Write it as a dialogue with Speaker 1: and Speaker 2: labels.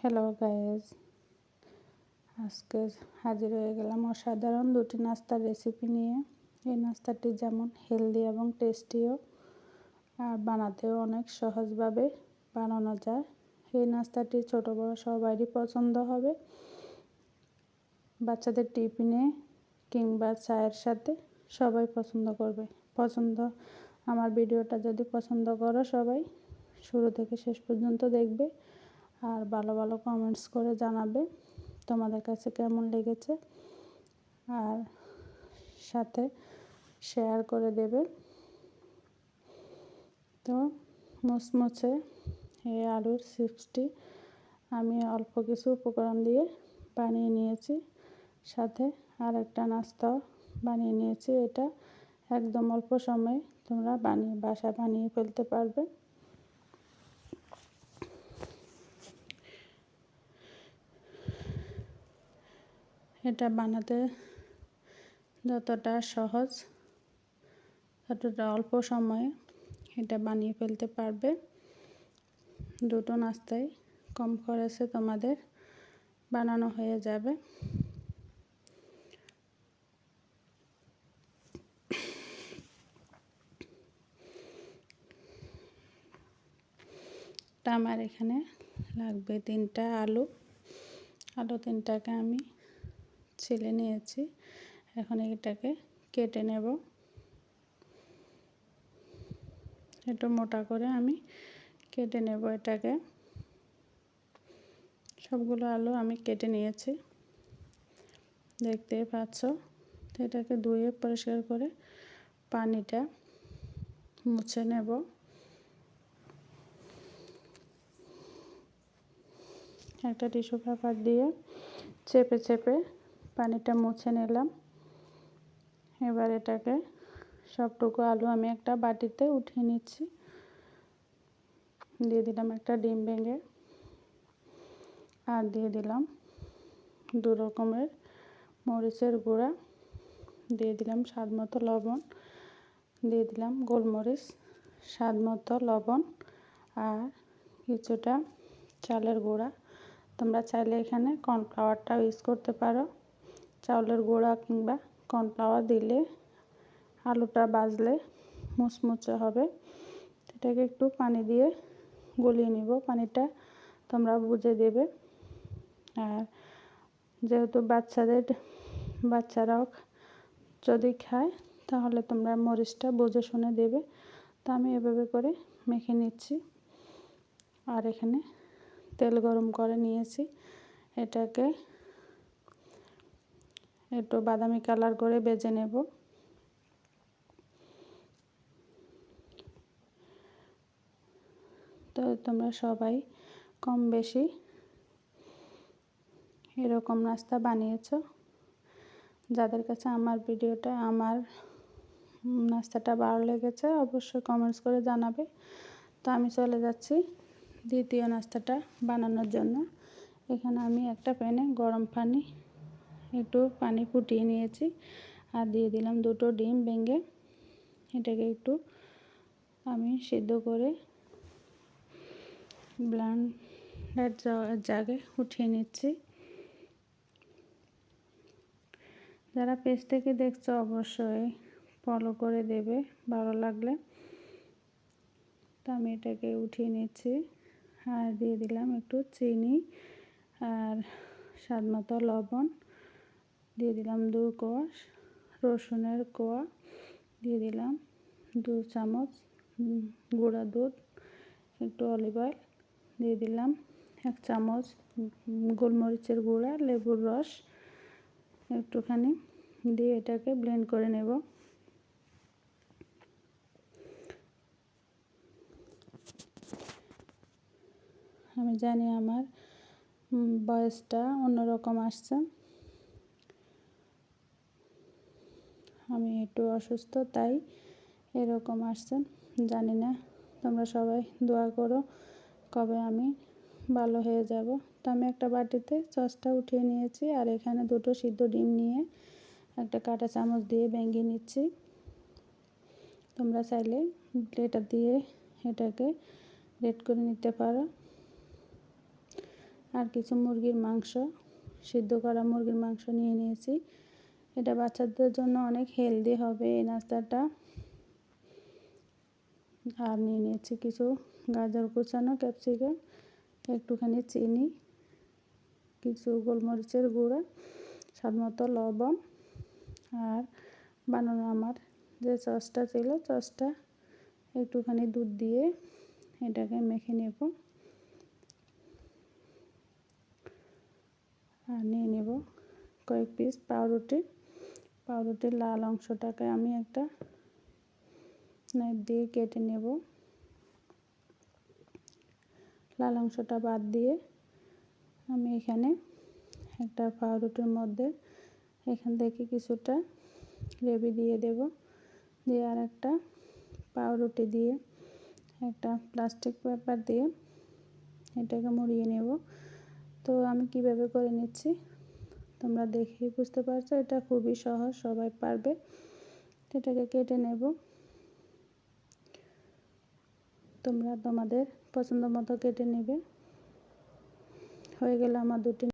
Speaker 1: Hello guys, আজকে হাজির হয়ে গেলাম অসাধারণ দুটি নাস্তার রেসিপি নিয়ে। এই নাস্তাটি যেমন হেলদি এবং টেস্টিও, আর বানাতেও অনেক সহজভাবে বানানো যায়। এই নাস্তাটি ছোট বড় সবারই পছন্দ হবে। বাচ্চাদের টিফিনে কিংবা চায়ের সাথে সবাই পছন্দ করবে। আমার ভিডিওটা যদি পছন্দ করো, সবাই শুরু থেকে শেষ পর্যন্ত দেখবে আর ভালো ভালো কমেন্টস করে জানাবে তোমাদের কাছে কেমন লেগেছে, আর সাথে শেয়ার করে দেবে। তো মুচমুচে এই আলুর চিপসটি আমি অল্প কিছু উপকরণ দিয়ে বানিয়ে নিয়েছি, সাথে আর একটা নাস্তাও বানিয়ে নিয়েছি। এটা একদম অল্প সময়ে তোমরা বাসায় বানিয়ে ফেলতে পারবে। এটা বানাতে যতটা সহজ ততটা অল্প সময়ে এটা বানিয়ে ফেলতে পারবে। দুটো নাস্তাই কম খরচে তোমাদের বানানো হয়ে যাবে। আমার এখানে লাগবে 3টা আলু। আলু 3টাকে আমি ছিলে নিয়েছি। এখন এটাকে কেটে নেব। একটু মোটা করে আমি কেটে নেব এটাকে। সবগুলো আলু আমি কেটে নিয়েছি, দেখতেই পাচ্ছ। তো এটাকে ধুয়ে পরিষ্কার করে পানিটা মুছে নেব। একটা টিস্যু পেপার দিয়ে চেপে চেপে পানিটা মুছে নিলাম। এবার এটাকে সবটুকু আলু আমি একটা বাটিতে উঠিয়ে নিচ্ছি। দিয়ে দিলাম একটা ডিম ভেঙে, আর দিয়ে দিলাম 2 রকমের মরিচের গুঁড়া, দিয়ে দিলাম স্বাদ মতো লবণ, দিয়ে দিলাম গোলমরিচ, স্বাদ মতো লবণ, আর কিছুটা চালের গুঁড়া। তোমরা চাইলে এখানে কর্নফ্লাওয়ারটাও ইউজ করতে পারো। চাউলের গুঁড়া কিংবা কর্নফ্লাওয়ার দিলে আলুটা ভাজলে মুচমুচে হবে। এটাকে একটু পানি দিয়ে গলিয়ে নিব। পানিটা তোমরা বুঝে দেবে। আর যেহেতু বাচ্চারাও যদি খায়, তাহলে তোমরা মরিচটা বুঝে শুনে দেবে। তো আমি এভাবে করে মেখে নিচ্ছি। আর এখানে তেল গরম করে নিয়েছি। এটাকে একটু বাদামি কালার করে ভেজে নেব। তো তোমরা সবাই কম বেশি এরকম নাস্তা বানিয়েছো। যাদের কাছে আমার নাস্তাটা ভালো লেগেছে অবশ্যই কমেন্টস করে জানাবে। তো আমি চলে যাচ্ছি দ্বিতীয় নাস্তাটা বানানোর জন্য। এখানে আমি একটা প্যানে গরম একটু পানি ফুটিয়ে নিয়েছি, আর দিয়ে দিলাম 2টো ডিম ভেঙে। এটাকে একটু আমি সিদ্ধ করে ব্লেন্ডার জাগে উঠিয়ে নিচ্ছি। যারা পেজ থেকে দেখছো অবশ্যই ফলো করে দেবে ভালো লাগলে। তো আমি এটাকে উঠিয়ে নিচ্ছি, আর দিয়ে দিলাম একটু চিনি আর স্বাদ মতো লবণ, দিয়ে দিলাম 2 কোয়া রসুনের কোয়া, দিয়ে দিলাম 2 চামচ গুঁড়া দুধ, একটু অলিভ অয়েল, দিয়ে দিলাম 1 চামচ গোলমরিচের গুঁড়া, লেবুর রস একটুখানি দিয়ে এটাকে ব্লেন্ড করে নেব। আমি জানি আমার ভয়েসটা অন্যরকম আসছে। আমি একটু অসুস্থ, তাই এরকম আসছে। জানি না, তোমরা সবাই দোয়া করো কবে আমি ভালো হয়ে যাব। তো আমি একটা বাটিতে সসটা উঠিয়ে নিয়েছি, আর এখানে 2টো সিদ্ধ ডিম নিয়ে একটা কাঁটা চামচ দিয়ে ভেঙে নিচ্ছি। তোমরা চাইলে ব্লেন্ডার দিয়ে এটাকে গ্রেট করে নিতে পারো। আর কিছু মুরগির মাংস, সিদ্ধ করা মুরগির মাংস নিয়ে নিয়েছি। এটা বাচ্চাদের জন্য অনেক হেলদি হবে এই নাস্তাটা। আর নিয়ে নিয়েছি কিছু গাজর কুচানো, ক্যাপসিকাম, একটুখানি চিনি, কিছু গোলমরিচের গুঁড়া, স্বাদমতো লবণ, আর বানানো আমার যে সসটা ছিল, সসটা একটুখানি দুধ দিয়ে এটাকে মেখে নেব। আর নিয়ে নেব কয়েক পিস পাউরুটি। পাউরুটির লাল অংশটাকে আমি একটা নাইফ দিয়ে কেটে নেব। লাল অংশটা বাদ দিয়ে আমি এখানে একটা পাউরুটির মধ্যে এখান থেকে কিছুটা গ্রেভি দিয়ে দেব, দিয়ে আর একটা পাউরুটি দিয়ে একটা প্লাস্টিক পেপার দিয়ে এটাকে মুড়িয়ে নেব। তো আমি কিভাবে করে নিচ্ছি তোমরা দেখেই বুঝতে পারছো, এটা খুবই সহজ, সবাই পারবে। এটাকে কেটে নেব, তোমরা তোমাদের পছন্দ মতো কেটে নেবে। হয়ে গেল আমার দুটি